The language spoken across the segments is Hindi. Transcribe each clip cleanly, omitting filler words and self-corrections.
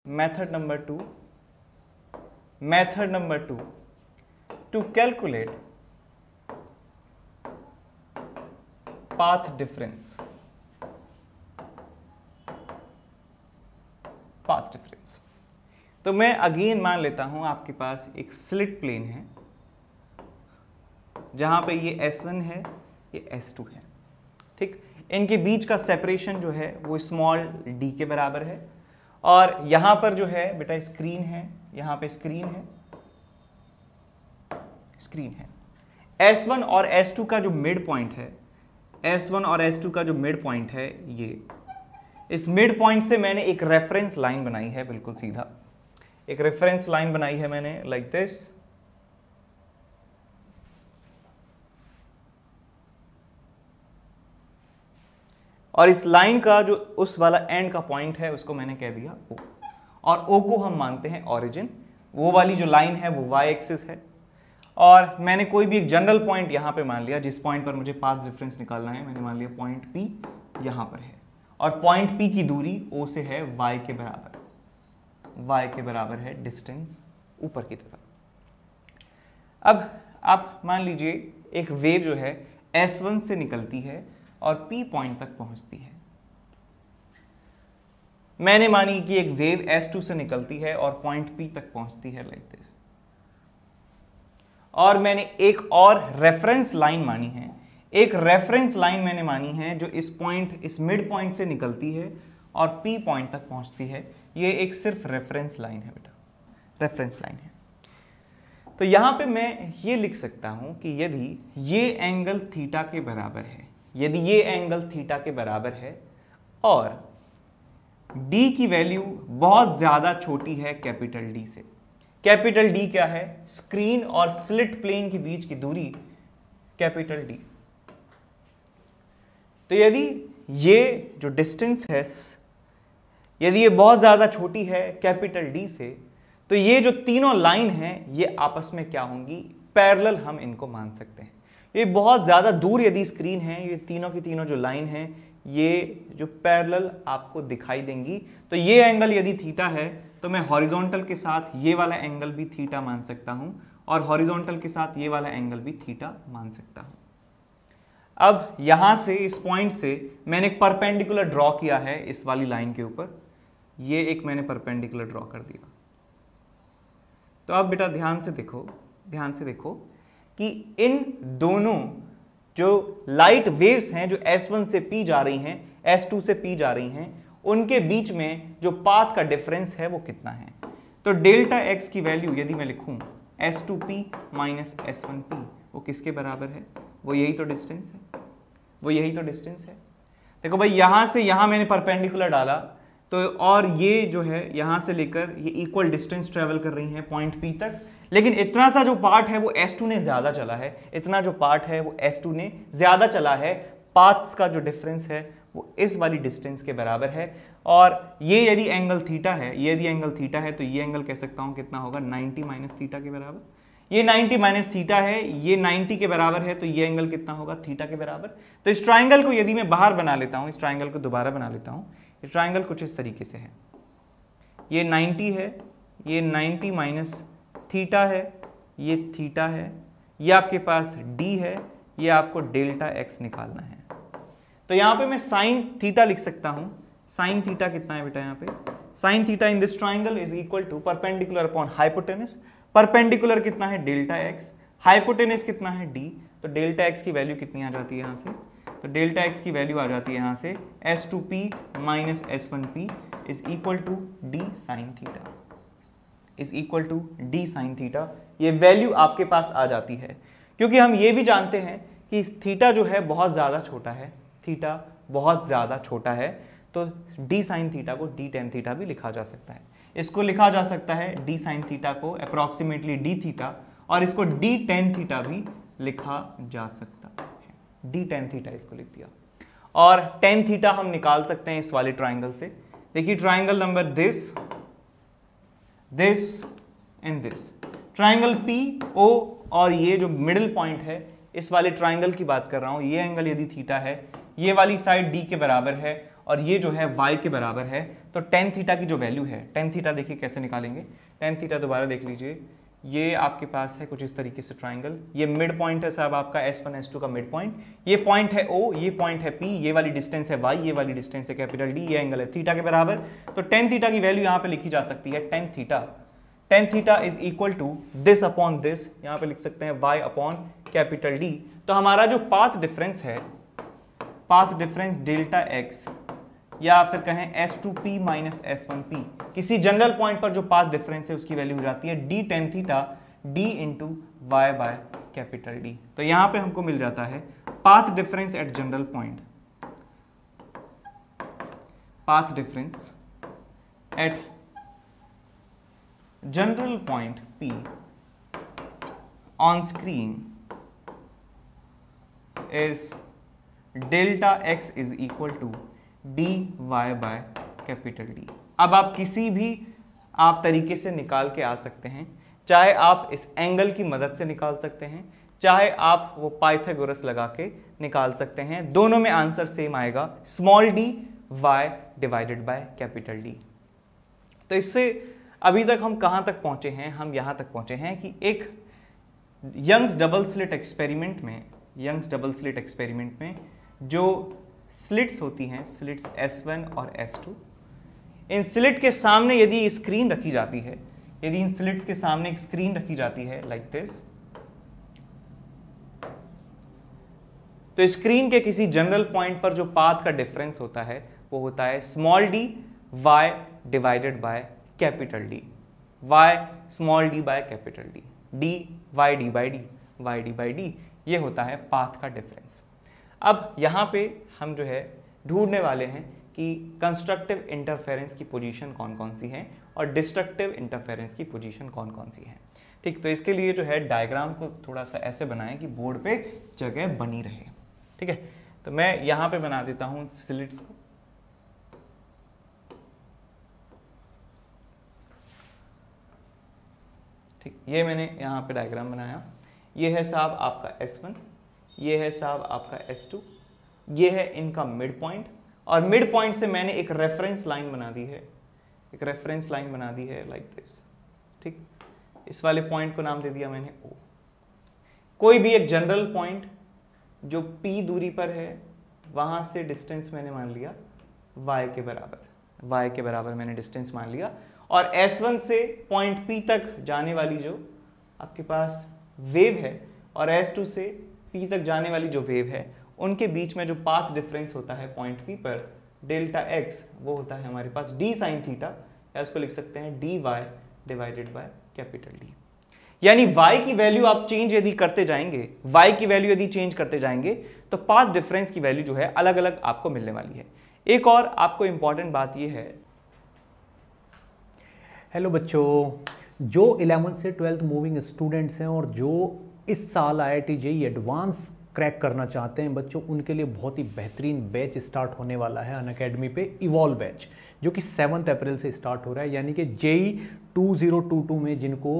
Method number two, to calculate path difference. तो मैं अगेन मान लेता हूं आपके पास एक स्लिट प्लेन है जहां पे ये S1 है, ये S2 है, ठीक। इनके बीच का सेपरेशन जो है वो स्मॉल d के बराबर है, और यहां पर जो है बेटा स्क्रीन है, यहां पे स्क्रीन है। S1 और S2 का जो मिड पॉइंट है, S1 और S2 का जो मिड पॉइंट है, ये इस मिड पॉइंट से मैंने एक रेफरेंस लाइन बनाई है, बिल्कुल सीधा एक रेफरेंस लाइन बनाई है मैंने, लाइक दिस। और इस लाइन का जो उस वाला एंड का पॉइंट है उसको मैंने कह दिया O, और O को हम मानते हैं ओरिजिन। वो वाली जो लाइन है वो y एक्सिस है, और मैंने कोई भी एक जनरल पॉइंट यहां पे मान लिया जिस पॉइंट पर मुझे पाथ डिफरेंस निकालना है। मैंने मान लिया पॉइंट P यहां पर है, और पॉइंट P की दूरी O से है y के बराबर है डिस्टेंस ऊपर की तरफ। अब आप मान लीजिए एक वेव जो है S1 से निकलती है और P पॉइंट तक पहुंचती है। मैंने मानी कि एक वेव S2 से निकलती है और पॉइंट P तक पहुंचती है, लाइक दिस। और मैंने एक और रेफरेंस लाइन मानी है, एक रेफरेंस लाइन मैंने मानी है जो इस मिड पॉइंट से निकलती है और P पॉइंट तक पहुंचती है। ये एक सिर्फ रेफरेंस लाइन है बेटा, रेफरेंस लाइन है। तो यहां पे मैं ये लिख सकता हूं कि यदि ये एंगल थीटा के बराबर है, यदि ये एंगल थीटा के बराबर है और D की वैल्यू बहुत ज्यादा छोटी है कैपिटल D से। कैपिटल D क्या है? स्क्रीन और स्लिट प्लेन के बीच की दूरी कैपिटल D। तो यदि ये जो डिस्टेंस है, यदि ये बहुत ज्यादा छोटी है कैपिटल D से, तो ये जो तीनों लाइन हैं ये आपस में क्या होंगी? पैरेलल हम इनको मान सकते हैं। ये बहुत ज्यादा दूर यदि स्क्रीन है, ये तीनों की तीनों जो लाइन हैं ये जो पैरेलल आपको दिखाई देंगी। तो ये एंगल यदि थीटा है तो मैं हॉरिजॉन्टल के साथ ये वाला एंगल भी थीटा मान सकता हूं, और हॉरिजॉन्टल के साथ ये वाला एंगल भी थीटा मान सकता हूं। अब यहां से इस पॉइंट से मैंने एक परपेंडिकुलर ड्रॉ किया है इस वाली लाइन के ऊपर, ये एक मैंने परपेंडिकुलर ड्रॉ कर दिया। तो अब बेटा ध्यान से देखो कि इन दोनों जो लाइट वेव्स हैं जो S1 से P जा रही हैं, S2 से P जा रही हैं, उनके बीच में जो पाथ का डिफरेंस है वो कितना है। तो डेल्टा x की वैल्यू यदि मैं लिखूं S2P माइनस S1P, वो किसके बराबर है? वो यही तो डिस्टेंस है, देखो भाई यहां से यहां मैंने परपेंडिकुलर डाला तो, और ये जो है यहां से लेकर ये इक्वल डिस्टेंस ट्रेवल कर रही हैं पॉइंट P तक, लेकिन इतना सा जो पार्ट है वो S2 ने ज्यादा चला है, इतना जो पार्ट है वो S2 ने ज्यादा चला है। पाथ्स का जो डिफरेंस है वो इस वाली डिस्टेंस के बराबर है। और ये यदि एंगल थीटा है, तो ये एंगल कह सकता हूं कितना होगा? 90 माइनस थीटा के बराबर। ये 90 माइनस थीटा है, ये 90 के बराबर है, तो ये एंगल कितना होगा? थीटा के बराबर। तो इस ट्राइंगल को यदि मैं बाहर बना लेता हूं, इस ट्राइंगल को दोबारा बना लेता हूं, ये ट्राइंगल कुछ इस तरीके से है, ये 90 है, ये 90 माइनस थीटा है, ये थीटा है, ये आपके पास d है, ये आपको डेल्टा x निकालना है। तो यहां पे मैं साइन थीटा लिख सकता हूं। साइन थीटा कितना है बेटा? यहां पे sine theta in this triangle is equal to perpendicular upon hypotenuse. Perpendicular कितना है? Delta x। हाइपोटेनस कितना है? d। तो डेल्टा x की वैल्यू कितनी आ जाती है यहां से? तो डेल्टा x की वैल्यू आ जाती है यहां से S2P minus S1P is equal to d sine theta, is equal to d sine theta. ये वैल्यू आपके पास आ जाती है, क्योंकि हम ये भी जानते हैं कि थीटा जो है बहुत ज़्यादा छोटा है, थीटा बहुत ज़्यादा छोटा है, तो d साइन थीटा को d टेन थीटा भी लिखा जा सकता है। इसको लिखा जा सकता है d साइन थीटा को अप्रॉक्सीमेटली d थीटा, और इसको d टेन थीटा भी लिखा जा सकता है। d टेन थीटा इसको लिख दिया, और टेन थीटा हम निकाल सकते हैं इस वाले ट्राइंगल से। देखिए triangle number this and this, triangle PO, और ये जो मिडिल पॉइंट है इस वाले ट्राइंगल की बात कर रहा हूं, ये एंगल यदि थीटा है, ये वाली साइड d के बराबर है, और ये जो है y के बराबर है, तो टेन थीटा की जो वैल्यू है, टेन थीटा देखिए कैसे निकालेंगे, टेन थीटा दोबारा देख लीजिए, ये आपके पास है कुछ इस तरीके से ट्राइंगल, ये मिड पॉइंट है साहब आपका S1 S2 का मिड पॉइंट, ये पॉइंट है O, ये पॉइंट है P, ये वाली डिस्टेंस है Y, ये वाली डिस्टेंस है कैपिटल D, ये एंगल है थीटा के बराबर। तो टेन थीटा की वैल्यू यहाँ पे लिखी जा सकती है tan theta is equal to this upon this, यहाँ पे लिख सकते हैं y अपॉन कैपिटल D। तो हमारा जो पाथ डिफरेंस है, पाथ डिफरेंस डेल्टा x या फिर कहें S2P माइनस S1P, किसी जनरल पॉइंट पर जो पाथ डिफरेंस है उसकी वैल्यू हो जाती है d tan theta d into y by capital D। तो यहां पे हमको मिल जाता है path difference at general point, path difference at general point P on screen is delta x is equal to dy by capital D। अब आप किसी भी आप तरीके से निकाल के आ सकते हैं, चाहे आप इस एंगल की मदद से निकाल सकते हैं, चाहे आप वो पाइथागोरस लगा के निकाल सकते हैं, दोनों में आंसर सेम आएगा, small d y divided by capital D। तो इससे अभी तक हम कहां तक पहुंचे हैं, हम यहां तक पहुंचे हैं कि एक यंग्स डबल स्लिट एक्सपेरिमेंट में, यंग्स डबल स्लिट एक्सपेरिमेंट में जो स्लिट्स होती हैं, स्लिट्स S1 और S2, इन स्लिट के सामने यदि स्क्रीन रखी जाती है, यदि इन स्लिट्स के सामने एक स्क्रीन रखी जाती है लाइक दिस, तो स्क्रीन के किसी जनरल पॉइंट पर जो पाथ का डिफरेंस होता है वो होता है small d y divided by capital D, y small d by capital D, d y d by d, y d by d, ये होता है पाथ का डिफरेंस। अब यहाँ पे हम जो है ढूंढने वाले हैं कि कंस्ट्रक्टिव इंटरफेरेंस की पोजीशन कौन कौन सी है और डिस्ट्रक्टिव इंटरफेरेंस की पोजीशन कौन कौन सी है। ठीक, तो इसके लिए जो है डायग्राम को थोड़ा सा ऐसे बनाएं कि बोर्ड पे जगह बनी रहे। ठीक है, तो मैं यहाँ पे बना देता हूँ स्लिट्स को। ठीक, ये मैंने यहाँ पे डायग्राम बनाया, ये है साहब आपका S1, ये है साहब आपका S2, ये है इनका मिड पॉइंट, और मिड पॉइंट से मैंने एक रेफरेंस लाइन बना दी है, एक रेफरेंस लाइन बना दी है लाइक दिस। ठीक, इस वाले पॉइंट को नाम दे दिया मैंने O। कोई भी एक जनरल पॉइंट जो P दूरी पर है, वहां से डिस्टेंस मैंने मान लिया y के बराबर, y के बराबर मैंने डिस्टेंस मान लिया, और S1 से पॉइंट P तक जाने वाली जो आपके पास वेव है और S2 से P तक जाने वाली जो वेव है, उनके बीच में जो पाथ डिफरेंस होता है पॉइंट P पर डेल्टा x, वो होता है हमारे पास d साइन थीटा, या इसको लिख सकते हैं dy divided by capital D। यानी y की वैल्यू आप चेंज यदि करते जाएंगे, y की वैल्यू यदि चेंज करते जाएंगे तो पाथ डिफरेंस की वैल्यू जो है अलग अलग आपको मिलने वाली है। एक और आपको इंपॉर्टेंट बात यह है, हेलो बच्चों, जो 11th से 12th मूविंग स्टूडेंट्स हैं और जो इस साल IIT JEE एडवांस क्रैक करना चाहते हैं बच्चों, उनके लिए बहुत ही बेहतरीन बैच स्टार्ट होने वाला है अनअकैडमी पे, इवॉल्व बैच, जो कि 7 अप्रैल से स्टार्ट हो रहा है। यानी कि JEE 2022 में जिनको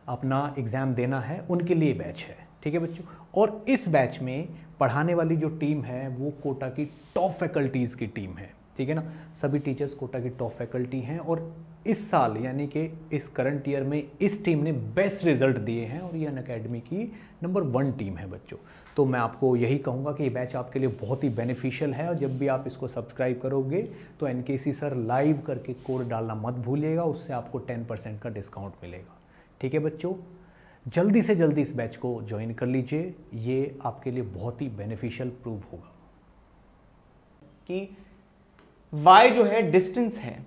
अपना एग्ज़ाम देना है उनके लिए बैच है। ठीक है बच्चों, और इस बैच में पढ़ाने वाली जो टीम है वो कोटा की टॉप फैकल्टीज़ की टीम है। ठीक है ना, सभी टीचर्स कोटा की टॉप फैकल्टी हैं, और इस साल यानी कि इस करंट ईयर में इस टीम ने बेस्ट रिजल्ट दिए हैं, और ये अनअकैडमी की नंबर 1 टीम है बच्चों। तो मैं आपको यही कहूँगा कि ये बैच आपके लिए बहुत ही बेनिफिशियल है, और जब भी आप इसको सब्सक्राइब करोगे तो NKC सर लाइव करके कोड डालना मत भूलिएगा, उससे आपको 10% का डिस्काउंट मिलेगा। ठीक है बच्चों, जल्दी से जल्दी इस बैच को ज्वाइन कर लीजिए, ये आपके लिए बहुत ही बेनिफिशियल प्रूव होगा। कि y जो है डिस्टेंस है,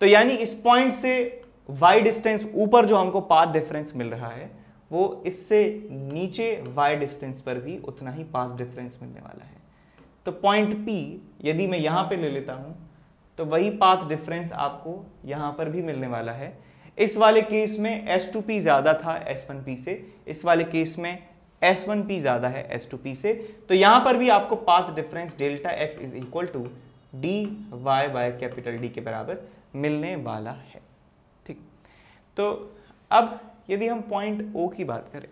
तो यानी इस पॉइंट से y डिस्टेंस ऊपर जो हमको पाथ डिफरेंस मिल रहा है, वो इससे नीचे y डिस्टेंस पर भी उतना ही पाथ डिफरेंस मिलने वाला है। तो पॉइंट P यदि मैं यहाँ पे ले लेता हूँ तो वही पाथ डिफरेंस आपको यहाँ पर भी मिलने वाला है। इस वाले केस में S2P ज़्यादा था S1P से, इस वाले केस में S1P ज़्यादा है S2P से, तो यहाँ पर भी आपको path difference delta x is equal to dy by capital D के बराबर मिलने वाला है। ठीक, तो अब यदि हम पॉइंट O की बात करें,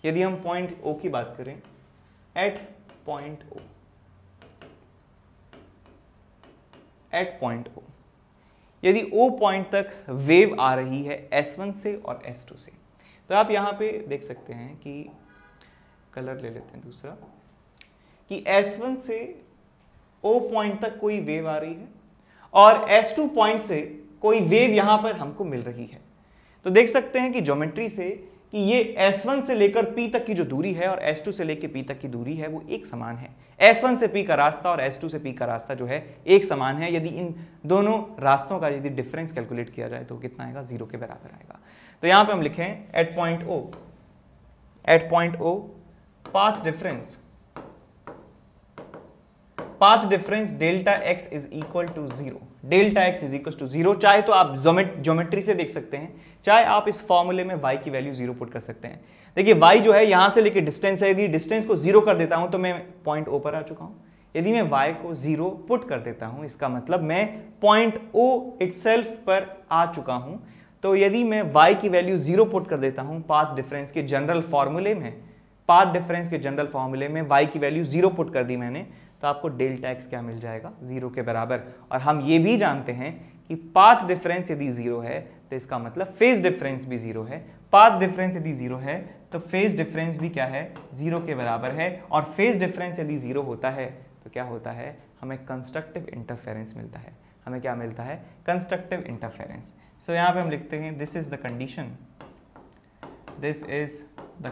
यदि हम पॉइंट O की बात करें, at point O, at point O, यदि O पॉइंट तक वेव आ रही है S1 से और S2 से, तो आप यहाँ पे देख सकते हैं कि कलर ले लेते हैं दूसरा, कि S1 से O पॉइंट तक कोई वेव आ रही है और S2 पॉइंट से कोई वेव यहां पर हमको मिल रही है। तो देख सकते हैं कि ज्योमेट्री से कि ये S1 से लेकर P तक की जो दूरी है और S2 से लेकर P तक की दूरी है वो एक समान है। S1 से P का रास्ता और S2 से P का रास्ता जो है एक समान है। यदि इन दोनों रास्तों का यदि डिफरेंस कैलकुलेट किया जाए तो कितना आएगा, 0 के बराबर आएगा। तो यहां पे हम लिखें at point O path difference delta x is equal to 0, delta x is equal to 0। चाहे तो आप ज्योमेट्री से देख सकते हैं, चाहे आप इस फॉर्मूले में y की वैल्यू 0 पुट कर सकते हैं। देखिए y जो है यहां से लेके डिस्टेंस है, यदि डिस्टेंस को 0 कर देता हूं तो मैं पॉइंट O पर आ चुका हूं। यदि मैं y को 0 पुट कर देता हूं, इसका मतलब मैं पॉइंट O इटसेल्फ पर आ चुका हूं। तो यदि मैं y की वैल्यू 0 पुट कर देता हूं पाथ डिफरेंस के जनरल फॉर्मूले में, y की वैल्यू 0 पुट कर दी मैंने, तो आपको डेल्टा x क्या मिल जाएगा, 0 के बराबर। और हम ये भी जानते हैं कि पाथ डिफरेंस यदि 0 है तो इसका मतलब फेज डिफरेंस भी 0 है। पाथ डिफरेंस यदि 0 है तो फेज डिफरेंस भी क्या है, 0 के बराबर है। और फेज डिफरेंस यदि 0 होता है तो क्या होता है, हमें कंस्ट्रक्टिव इंटरफेरेंस मिलता है। हमें क्या मिलता है, कंस्ट्रक्टिव इंटरफेरेंस। सो यहाँ पे हम लिखते हैं this is the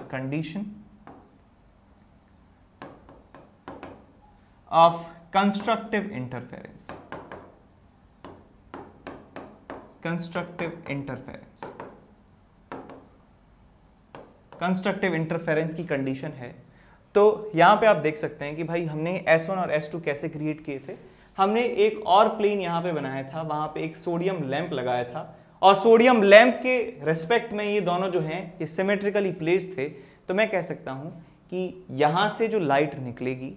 condition of constructive interference की कंडीशन है। तो यहां पे आप देख सकते हैं कि भाई हमने S1 और S2 कैसे क्रिएट किए थे। हमने एक और प्लेन यहां पे बनाया था, वहां पे एक सोडियम लैंप लगाया था और सोडियम लैंप के रेस्पेक्ट में ये दोनों जो हैं ये सिमेट्रिकली प्लेस्ड थे। तो मैं कह सकता हूं कि यहां से जो लाइट निकलेगी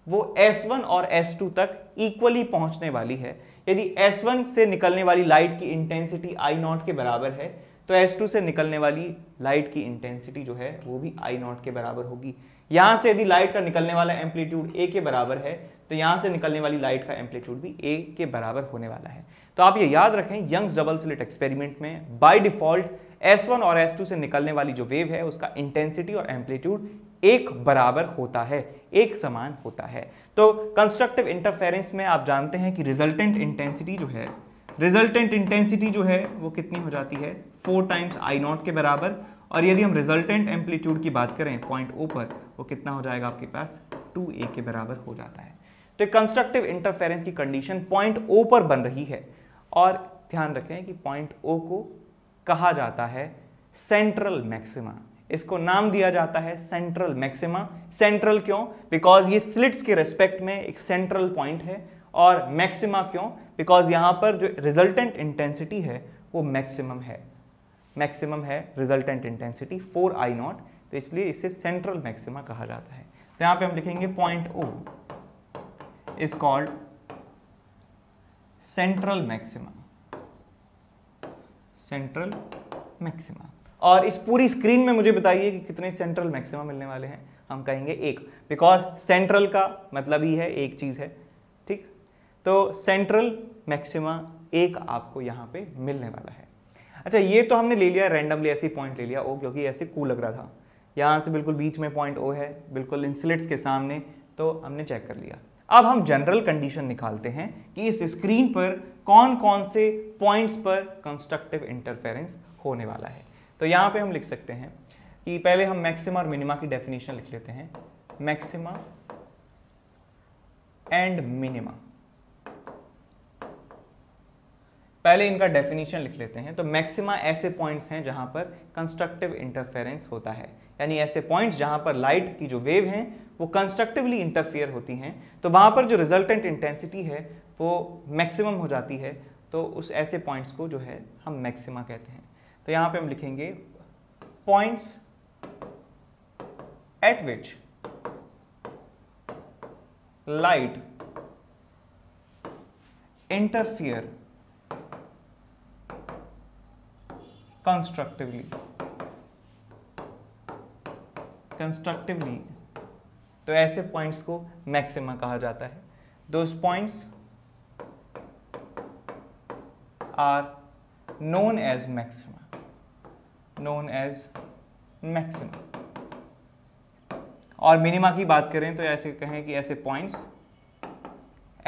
वो S1 और S2 तक इक्वली पहुंचने वाली है। यदि S1 से निकलने वाली लाइट की इंटेंसिटी I0 के बराबर है तो S2 से निकलने वाली लाइट की इंटेंसिटी जो है वो भी I0 के बराबर होगी। यहां से यदि लाइट का निकलने वाला एम्पलीट्यूड A के बराबर है तो यहां से निकलने वाली लाइट का एम्पलीट्यूड भी A के बराबर होने वाला है। तो आप ये याद रखें, यंग्स डबल स्लिट एक्सपेरिमेंट में बाय डिफॉल्ट S1 और S2 से निकलने वाली जो वेव है उसका इंटेंसिटी और एम्पलीट्यूड एक बराबर होता है, एक समान होता है। तो कंस्ट्रक्टिव इंटरफेरेंस में आप जानते हैं कि रिजल्टेंट इंटेंसिटी जो है वो कितनी हो जाती है, 4 टाइम्स I0 के बराबर। और यदि हम रिजल्टेंट एम्पलीट्यूड की बात करें पॉइंट O पर, वो कितना हो जाएगा आपके पास, 2a के बराबर हो जाता है। तो कंस्ट्रक्टिव इंटरफेरेंस की कंडीशन पॉइंट O पर बन रही है। और ध्यान रखें कि पॉइंट O को कहा जाता है सेंट्रल मैक्सिमा। इसको नाम दिया जाता है सेंट्रल मैक्सिमा। सेंट्रल क्यों, बिकॉज ये स्लिट्स के रेस्पेक्ट में एक सेंट्रल पॉइंट है। और मैक्सिमा क्यों, बिकॉज यहां पर जो रिजल्टेंट इंटेंसिटी है वो मैक्सिमम है रिजल्टेंट इंटेंसिटी 4I0, तो इसलिए इसे सेंट्रल मैक्सिमा कहा जाता है। तो यहां पे हम लिखेंगे point O is called central maxima. और इस पूरी स्क्रीन में मुझे बताइए कि कितने सेंट्रल मैक्सिमा मिलने वाले हैं। हम कहेंगे 1, बिकॉज सेंट्रल का मतलब ही है एक चीज है, ठीक। तो सेंट्रल मैक्सिमा 1 आपको यहां पे मिलने वाला है। अच्छा, ये तो हमने ले लिया रैंडमली, ऐसे पॉइंट ले लिया O, क्योंकि ऐसे कूल लग रहा था। यहां से बिल्कुल बीच में पॉइंट O है, बिल्कुल इंसुलेट्स के सामने, तो हमने चेक कर लिया। अब हम जनरल कंडीशन निकालते हैं कि इस स्क्रीन पर कौन कौन से पॉइंट्स पर कंस्ट्रक्टिव इंटरफेरेंस होने वाला है। तो यहां पे हम लिख सकते हैं कि पहले हम मैक्सिमा और मिनिमा की डेफिनेशन लिख लेते हैं। मैक्सिमा एंड मिनिमा, पहले इनका डेफिनेशन लिख लेते हैं। तो मैक्सिमा ऐसे पॉइंट्स हैं जहां पर कंस्ट्रक्टिव इंटरफेरेंस होता है, यानी ऐसे पॉइंट्स जहां पर लाइट की जो वेव हैं वो कंस्ट्रक्टिवली इंटरफियर होती हैं, तो वहां पर जो रिजल्टेंट इंटेंसिटी है वो मैक्सिमम हो जाती है। तो उस ऐसे पॉइंट्स को जो है हम मैक्सिमा कहते हैं। तो यहां पे हम लिखेंगे points at which light interfere constructively, तो ऐसे पॉइंट्स को मैक्सिमा कहा जाता है। Those points are known as maxima, known as maxima. और मिनिमा की बात करें तो ऐसे कहें कि ऐसे points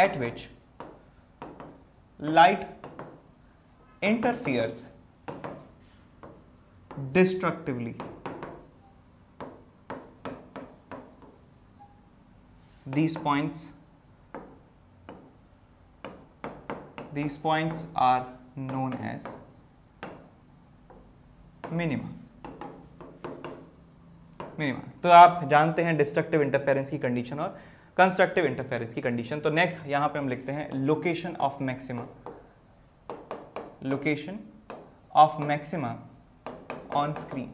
at which light interferes destructively. These points are known as minima. तो आप जानते हैं डिस्ट्रक्टिव इंटरफेरेंस की कंडीशन और कंस्ट्रक्टिव इंटरफेरेंस की कंडीशन. तो नेक्स्ट यहां पे हम लिखते हैं location of maxima. Location of maxima on screen.